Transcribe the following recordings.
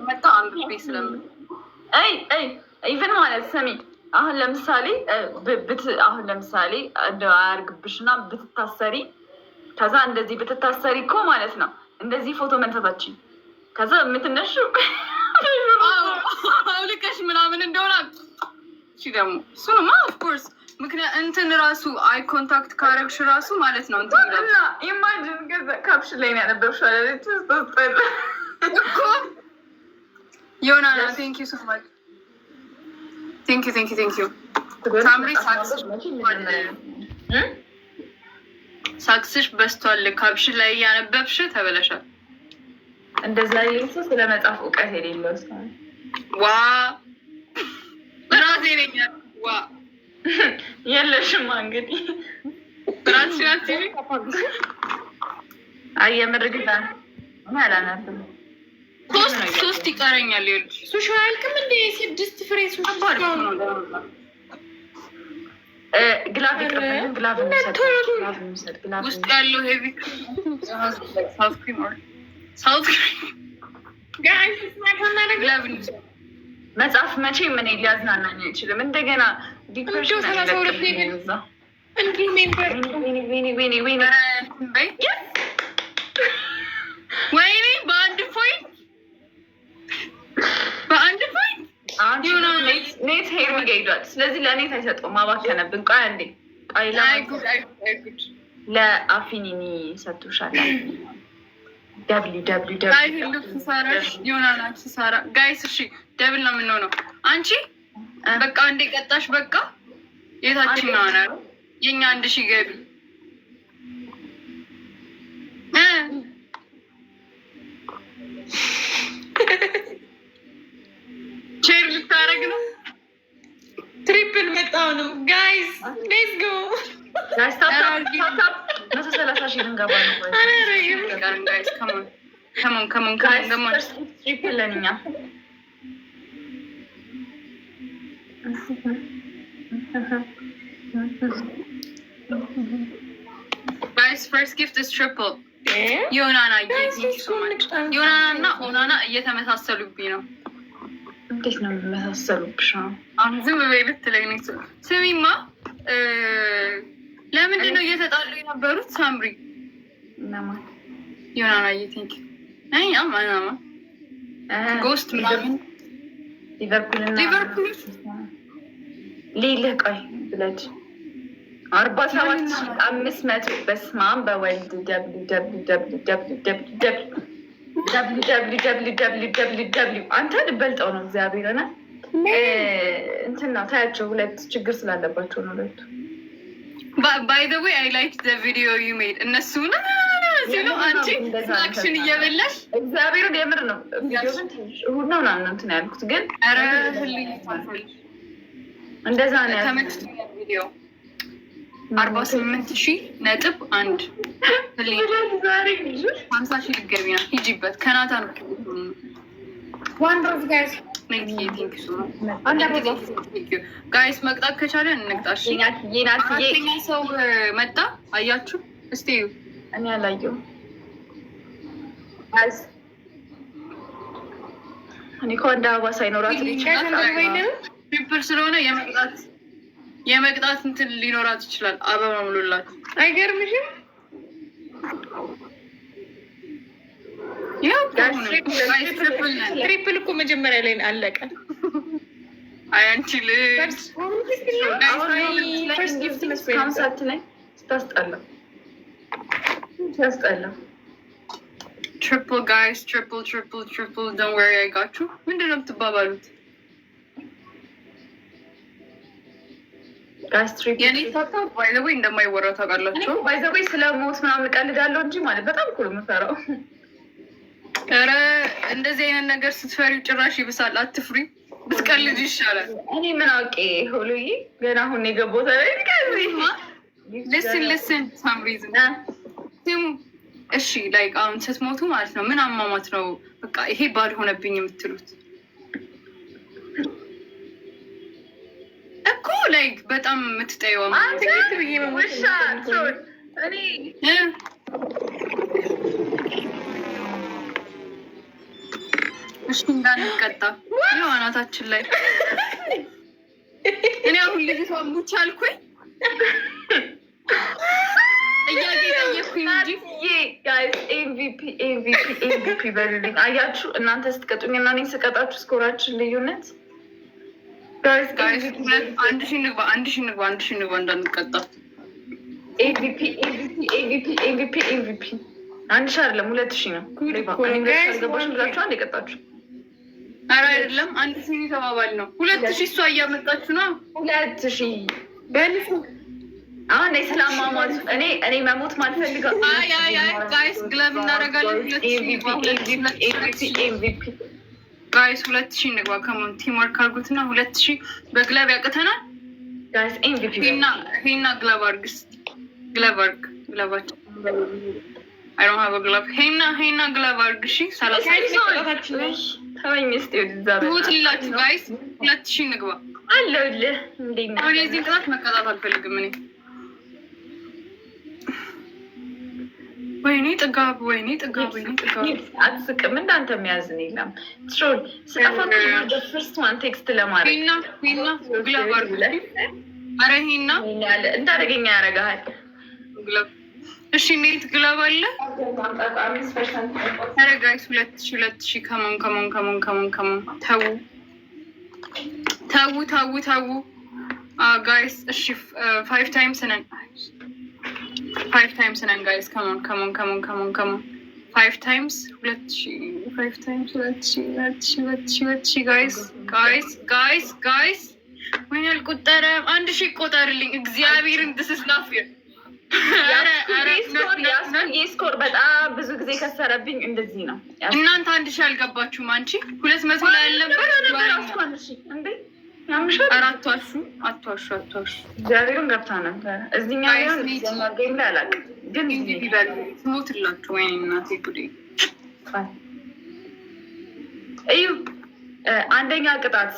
መጣ አንብቤ ስለምን ኢቨን ማለት ሰሚ አሁን ለምሳሌ እንደው አያርግብሽና ብትታሰሪ ከዛ እንደዚህ ብትታሰሪ እኮ ማለት ነው እንደዚህ ፎቶ መንሳታችን ከዛ የምትነሹ አውልቀሽ ምናምን እንደሆነ እሺ ደግሞ እሱንማ ኦፍኮርስ ምክንያት እንትን ራሱ አይ ኮንታክት ካረግሽ ራሱ ማለት ነው እንትን እና ኢማጂን ገዛ ካፕሽን ላይ ነው ያነበብሽው አይደል እኮ ዮናና ቴንክ ዩ ሶ ማች ቴንክ ዩ ሳምሪ ሳክስሽ በስቷል ካፕሽን ላይ እያነበብሽ ተበለሻል እንደዛ ይልሱ ስለ መጽሐፍ እውቀት የሌለው ሰው ዋ ራሴ ነኝ ዋ የለሽማ እንግዲህ ራስሽናት አየምርግታ ማላናት ሶስት ይቀረኛል ይልሽ ሶሻል አልክም እንደ 6 ፍሬ ሶሻል ነው ግላቭ ውስጥ ያለው ሄቪ መጽሐፍ መቼ ምን ሊያዝናናኝ አይችልም። እንደገና ዲፕሬሽን ወይኔ በአንድ ፖይንት ኔት ሄር ሚገይዷል። ስለዚህ ለኔት አይሰጠውም። ማባከነብን ቆይ አንዴ ለአፊኒኒ ሰጥቶሻል። ሳራ ጋይስ እሺ ደብል ነው የምንሆነው። አንቺ በቃ አንዴ ቀጣሽ። በቃ የታችን ነው አና የኛ 1000 ገቢ ቼር ልታረግ ነው። ትሪፕል መጣው ነው ጋይስ ሌትስ ጎ ጋይስ ታፕ 30 ሺህ ልንገባ ነው። ጋይስ ካሞን ትሪፕል ለኛ ጋይስ ፈርስት ጊፍት ኢዝ ትሪፕል ዮናና ዮናና እና ኦናና እየተመሳሰሉብኝ ነው። እንዴት ነው የሚመሳሰሉብሽ? አሁን ዝም በይ ብትለኝ ስሚማ ለምንድን ነው እየተጣሉ የነበሩት? ሳምሪ ዮናና ቲንክ ማናማ ጎስት ምናምን ሊቨርፑል ሊልህ ቆይ ብለድ 47,500 በስማም በወልድ www አንተ ልበልጠው ነው እግዚአብሔር ሆነ እንትን ነው ታያቸው። ሁለት ችግር ስላለባቸው ነው ሁለቱ። ባይ ዘ ዌይ አይ ላይክ ዘ ቪዲዮ ዩ ሜድ እነሱ ሲሉ አንቺ አክሽን እየበላሽ እግዚአብሔርን የምር ነው እሑድ ነው ምናምን እንትን ያልኩት ግን ኧረ እንደዛ ነው ተመችቶኛል ቪዲዮ 48,000.1 50,000 ልትገቢ ነው። ሂጂበት ከናታ ነው ጋይስ መቅጣት ከቻለን እንቅጣሽ። አራተኛ ሰው መጣ አያችሁ እስቲ እኔ አላየሁም። እኔ እኮ እንደ አበባ ሳይኖራት ትሪፕል ስለሆነ የመቅጣት እንትን ሊኖራት ይችላል። አበባ ሙሉላት አይገርምሽም? ትሪፕል እኮ መጀመሪያ ላይ አለቀ። አንቺ ልጅ ስታስጠላ ትሪፕል ጋይስ ትሪፕል ዶንት ወሪ አይጋችሁ። ምንድን ነው የምትባባሉት? የኔ ታታ ባይዘዌይ እንደማይወራ ታውቃላችሁ። ባይዘዌይ ስለ ሞት ምናምን እቀልዳለሁ እንጂ ማለት በጣም እኮ ነው የምፈራው። ኧረ እንደዚህ አይነት ነገር ስትፈሪው ጭራሽ ይብሳል። አትፍሪ፣ ብትቀልድ ይሻላል። እኔ ምን አውቄ ሆሎዬ ገና አሁን የገባው ልስን ሳምሪዝም ሲሙ እሺ ላይክ አሁን ስትሞቱ ማለት ነው ምን አሟሟት ነው በቃ ይሄ ባድ ሆነብኝ የምትሉት እኮ ላይክ በጣም የምትጠይዋ እሺ እንዳንቀጣ ነው አናታችን ላይ እኔ አሁን ልጅቷ ሙች አልኩኝ ኤምቪፒ በሉልኝ። አያችሁ እናንተ ስትቀጡኝ እና እኔ ስቀጣችሁ ስኮራችን ልዩነት። አንድ ሺህ እንግባ እንዳንቀጣ። ኤምቪፒ አንድ ሺህ አይደለም 2000 ነው። ገባሽ ብላችሁ አንድ የቀጣችሁ። ኧረ አይደለም 1000 ተባባል ነው 2000 እሷ እያመጣችሁ ነው 2000 በልፉ አሁን ስለማማት እኔ መሞት ማልፈልገው። ጋይስ ግለብ እናደርጋለን። ጋይስ 2000 እንግባ። ከሞን ቲም ወርክ አድርጉትና 2000 በግለብ ያቅተናል። ጋይስ ኤምቪፒ ሄና ግለብ አድርግስ ግለብ አድርግ ግለባችን አይ ዶንት ሃቭ አ ግለብ ሄና ግለብ አድርግ። እሺ 30 ተወኝ እስቲ ትሞትላችሁ። ጋይስ 2000 እንግባ አለሁልህ። እንዴት ነው አሁን የዚህ ቅጣት መቀጣት አልፈልግም እኔ። ወይኔ ጥጋብ አትስቅም። እንዳንተ የሚያዝን የለም። ትሮል ስጠፋ ፈርስት ዋን ቴክስት ለማድረግ ሄና ግለብ አድርግ። ኧረ ሄና እንዳደገኛ ያደርግሃል ግለብ። እሺ እንዴት ግለብ አለ? ኧረ ጋይስ 2000 ከሞን ተው ጋይስ። እሺ 5 ታይምስ ነን ጋይስ። ከሞን 5 ታይምስ 2000 ጋይስ። ወይኔ አልቆጠረም። 1000 ይቆጠርልኝ እግዚአብሔርን። ድስስላፊር ስኮር በጣም ብዙ ጊዜ ከሰረብኝ። እንደዚህ ነው እናንተ 1000 አልገባችሁም። አንቺ 200 ላይ ያለበት አትዋሹ። እግዚአብሔርን ገብታ ነበር እዚህኛ ጌም ላይ አላውቅም፣ ግን ትሞትላችሁ። ወይኔ እናቴ ጉዴ። እዩ አንደኛ ቅጣት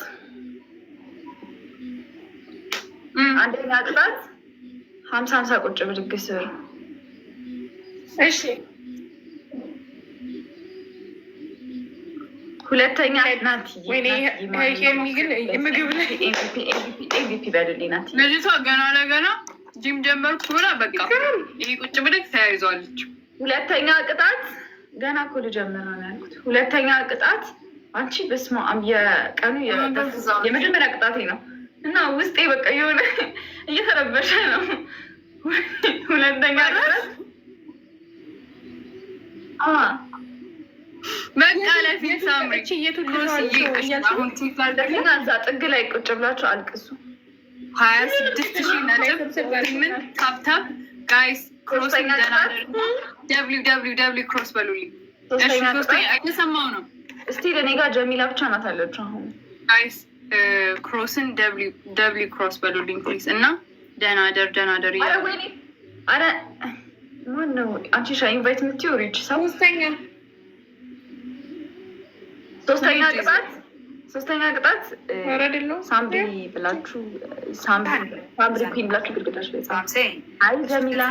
50 ቁጭ ብድግ ስር። እሺ ሁለተኛ ናት። ኤምቪፒ በሉልኝ ናት። ልጅቷ ገና ለገና ጂም ጀመርኩ ብላ በቃ ይሄ ቁጭ ብድግ ተያይዘዋለች። ሁለተኛ ቅጣት ገና እኮ ልጀምር ነው ያልኩት። ሁለተኛ ቅጣት አንቺ በስመ አብ የቀኑ የመጀመሪያ ቅጣቴ ነው እና ውስጤ በቃ የሆነ እየተረበሸ ነው። ሁለተኛ ቅጣት በቃ ለፊት ሳምሪ እዛ ጥግ ላይ ቁጭ ብላችሁ አልቅሱ። 26,000 ታፕታፕ ጋይስ። ክሮስ ደብሊው ክሮስ በሉልኝ። እየሰማው ነው። እስቲ ለእኔ ጋር ጀሚላ ብቻ ናት አለችው። አሁን ጋይስ ክሮስን ደብሊው ክሮስ በሉልኝ ፕሊዝ። እና ደህና ደር እያለ አረ ማነው አንቺ ሻ ኢንቫይት የምትይው ሪች ሰው ሶስተኛ ቅጣት ሳምሪ ብላችሁ ሳምሪ ኩን ብላችሁ ግድግዳሽ ላይ አይ ጀሚላ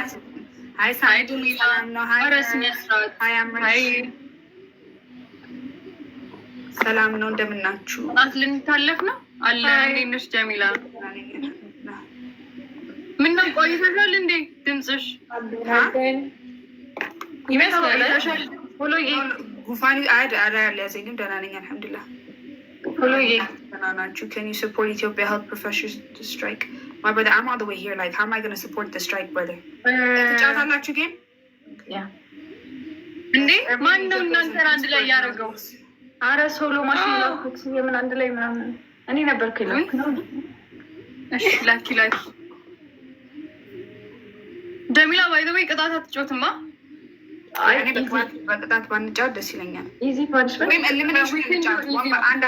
ሰላም ነው። እንደምናችሁ ልንታለፍ ነው አለ። እንዴት ነሽ ጀሚላ? ምነው ቆይተሻል እንዴ? ድምፅሽ ይመስላል ሁሉዬ ጉንፋን አልያዘኝም። ደህና ነኝ አልሐምዱሊላህ። ሁሉዬ ደህና ናችሁ? Can you support Ethiopia health professionals to strike? My brother, I'm all the way here. Like, how am I going to support the strike, brother? ተጫወታላችሁ ጌም እንዴ? ማን ነው እናንተን አንድ ላይ ያደረገው? አረ ሶሎ ማሽን ላኩት። የምን አንድ ላይ ምናምን እኔ ነበርኩ ይላል። እሺ ላኪ ጀሚላ ባይ ዘ ወይ ቅጣት አትጫወትማ። በቅጣት ባንጫወት ደስ ይለኛል። ኢዚ ፓኒሽመንት ወይም ኤሊሚኔሽን አንድ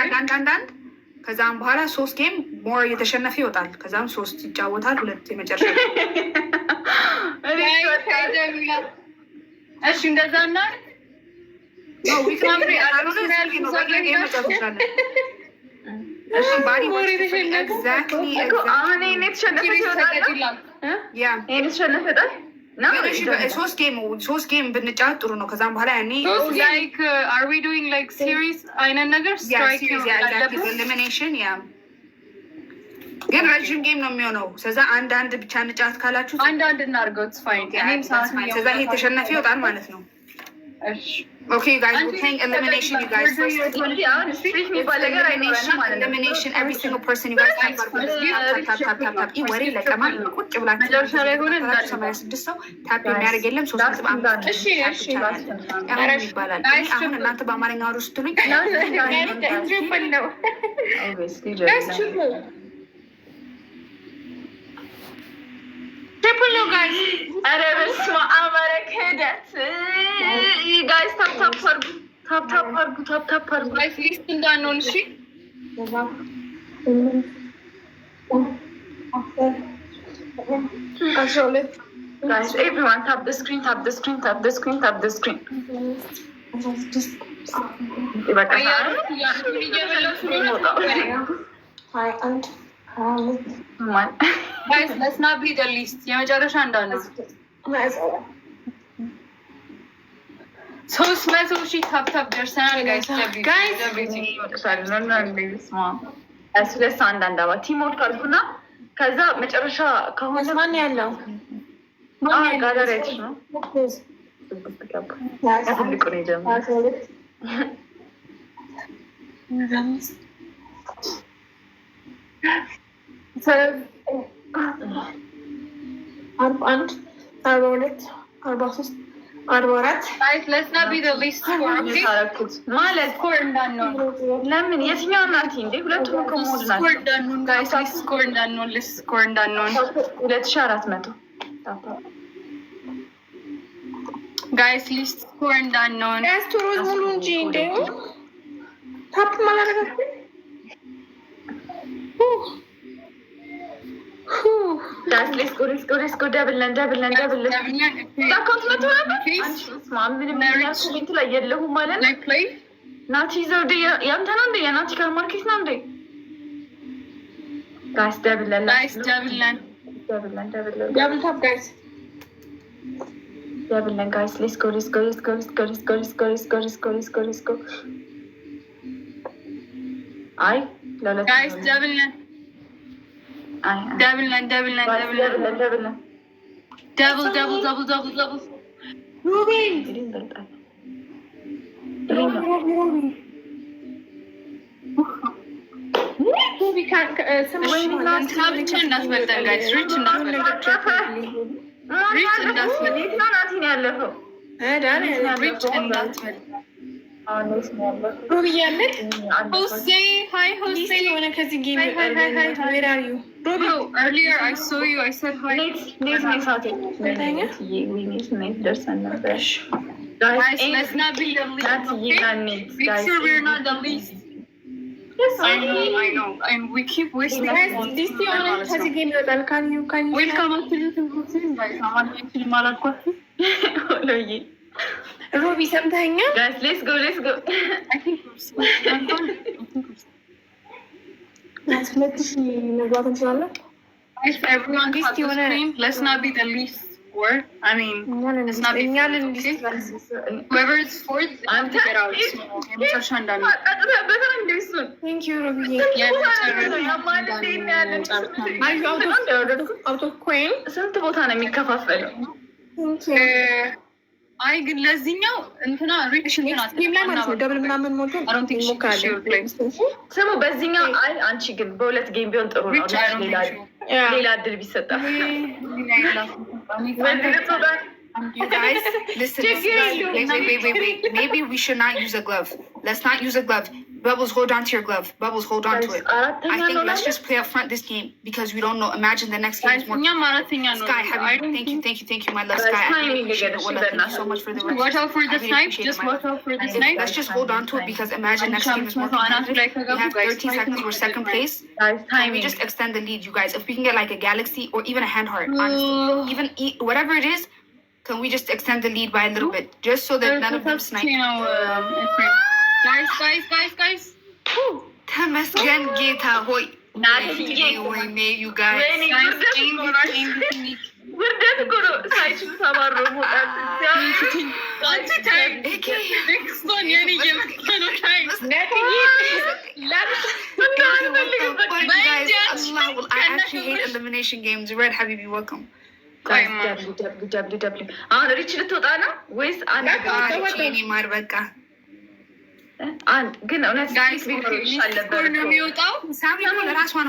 ከዛም በኋላ 3 ጌም ሞር እየተሸነፈ ይወጣል። ከዛም 3 ይጫወታል። 2 የመጨረሻ እሺ እንደዛ እና ሶስት ጌም ብንጫወት ጥሩ ነው። ከዛም በኋላ ያኔ are we doing like series አይነት ነገር strike elimination ግን ረዥም ጌም ነው የሚሆነው። ስለዛ አንድ ብቻ እንጫወት ካላችሁ አንድ እናድርገው። it's fine ስለዛ ይሄ ተሸናፊ ይወጣል ማለት ነው። እሺ okay guys, we're playing elimination. You guys elimination, every single person you guys tap. ወሬ ለቀማ ቁጭ ብላችሁ ሰው ታፕ የሚያደርግ የለም። 3.5 እሺ ይባላል። አሁን እናንተ በአማርኛ አውሩ ስትሉኝ triple no guys. ኧረ በስመ አብ ኧረ ክህደት ጋይስ ታፕ አድርጉ guys ሊስት እንዳንሆን እሺ። guys everyone tap the screen guys let's not be the least የመጨረሻ እንዳንሆን 300,000 ታፕ ደርሰናል guys አንዳንድ ቲም ወርክ አድርጉና ከዛ መጨረሻ ከሆነ ማን ያለው ጋዳሬት ነው ትልቁ ነው የጀመረው አርባ አንድ 42 43 44 guys let's not be the least score ማለት ስኮር እንዳንሆን ለምን የትኛው ናት እንዴ? ሁለቱም ከሞድ ናት። ስኮር እንዳንሆን guys ስኮር እንዳንሆን 2400 guys ሊስት ስኮር እንዳንሆን ያስቱሮዝ ሙሉ እንጂ እንዴ ታፕ ማላረጋት guys let's go double አካውንት መቶ ምንም ኮሜንት ላይ የለሁም ማለት ላይ play ናቲ ዘውዴ ያንተ ነው እንዴ? የናቲ ካር ማርኬት ነው እንዴ? guys double ታፕ ጋይስ guys let's go አይ ለለት guys double earlier I saw you, I said hi. Guys, let's not be the least, okay? Make sure we're not the least. Yes, I know. And we keep wasting this the only has a game that can you welcome to the guys. I'm actually malakwa. ሮቢ ሰምተኛ guys let's go I think መግባት እንችላለን። everyone has the screen. Let's not be the least score. I mean, let's not be whoever is fourth I'm to get out. Thank you ሮቢ out of coin ስንት ቦታ ነው የሚከፋፈለው? አይ ግን ለዚህኛው እንትና ሪች ናት ጌም ላይ ማለት ነው። ደብል ምናምን ሞልቶ ስሙ በዚህኛው አይ አንቺ ግን በሁለት ጌም ቢሆን ጥሩ ነው። ሌላ እድል ቢሰጣ You guys, listen. Wait. Maybe we should not use a glove. Let's not use a glove. Bubbles, hold on to your glove. Bubbles, hold on to it. I think let's just play up front this game because we don't know. Imagine the next game is more. Sky, thank you, my love. Sky, I really appreciate it. Thank you so much for the watch out for the snipe. Just watch out for the snipe. Let's just hold on to it because imagine next game is more competitive. We have 13 seconds. We're second place. Can we just extend the lead, you guys? If we can get like a galaxy or even a hand heart, honestly, even whatever it is. Can we just extend the lead by a little bit, just so that none of them snipe? Guys. Temasgen Geta hoy. Not you guys. ውርደት እኮ ነው። ሳይችሉ ተባሮ መውጣት elimination games. Red Habibi, welcome. አሁን ሪች ልትወጣ ነው ወይስ አንድ ግን እውነት ጋይስ ነው የሚወጣው? ሳሚ ለራሷ ነው